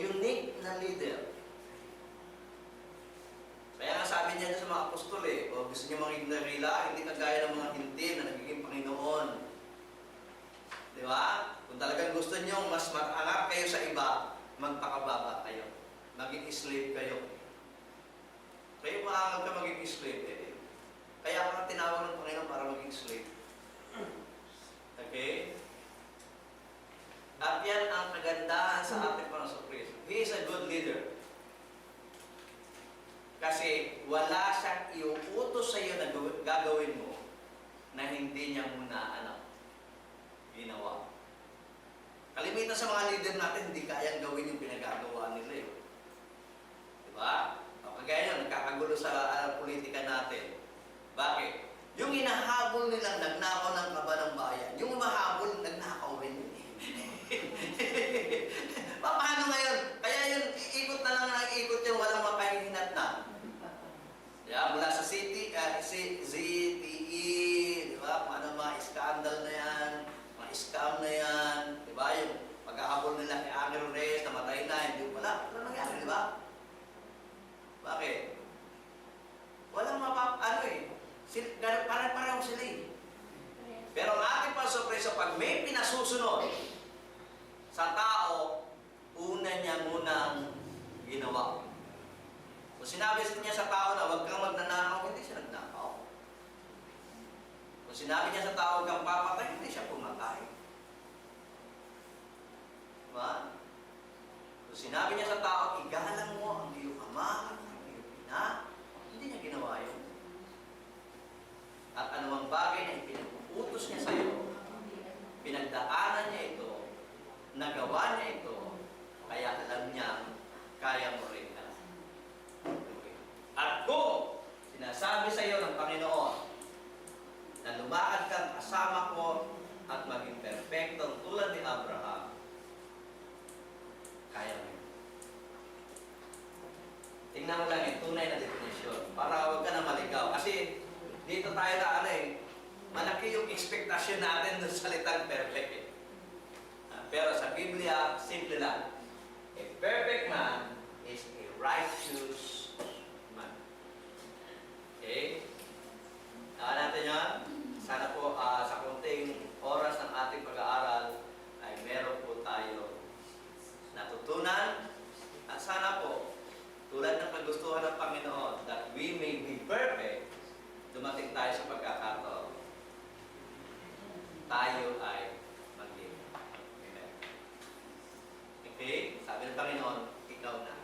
unique na leader. Kaya nga sabi niya sa mga apostol o gusto niyo maging narila, hindi kagaya ng mga hintil na nagiging Panginoon. Di ba? Kung talagang gusto niyo mas matangat kayo sa iba, magpakababa kayo. Maging slave kayo. Kayo maangat ka maging slave. Kaya ka tinawag ng Panginoon para maging slave. Okay? At yan ang kagandahan sa ating Panginoon Kristo. He is a good leader. Kasi wala siyang iuutos sa iyo na gagawin mo na hindi niya muna ginawa. Kalimitan sa mga leader natin, hindi kayang gawin yung pinagagawa nila. Diba? Kagaya nyo, nagkakagulo sa politika natin. Bakit? Yung hinahabol nilang nagnakaw ng kaba ng bayan, yung mahabol, nagnakaw rin yun. Paano ngayon? Kaya yun, ikot na lang ang ikot yung walang makahinat na. Yeah, mula sa ZTE, di ba? Paano mga scandal na yan, mga scam na yan, di ba? Yung pagkahabol nila kay Angel Reyes, namatay na, hindi wala nangyari, di ba? Bakit? Walang parang sila eh. Pero ang ating pasurpresa, pag may pinasusunod sa tao, una niya munang ginawa. Kung sinabi niya sa tao na huwag kang magnanakaw, hindi siya nagnakaw. Kung sinabi niya sa tao huwag kang papatay, hindi siya pumatay. Diba? Kung sinabi niya sa tao, igalang mo ang iyong ama at ang iyong ina, hindi niya ginawa yun. At anumang bagay na ipinag-utos niya sa iyo, pinagdaanan niya ito, nagawa niya ito, kaya alam niya, kaya mo rin. At kung sinasabi sa iyo ng Panginoon na lumakad kang kasama ko at maging perfectong tulad ni Abraham, kaya mo. Tingnan mo lang yung tunay na definisyon para huwag ka na maligaw. Kasi dito tayo na malaki yung expectation natin ng salitang perfect. Pero sa Biblia, simple lang. A perfect man is a righteous man. Okay? Natin yan. Sana po sa kunting oras ng ating pag-aaral ay meron po tayo natutunan. At sana po, tulad ng kagustuhan ng Panginoon, that we may be perfect, dumating tayo sa pagkakataon. Tayo ay maging. Okay? Sabi ng Panginoon, ikaw na.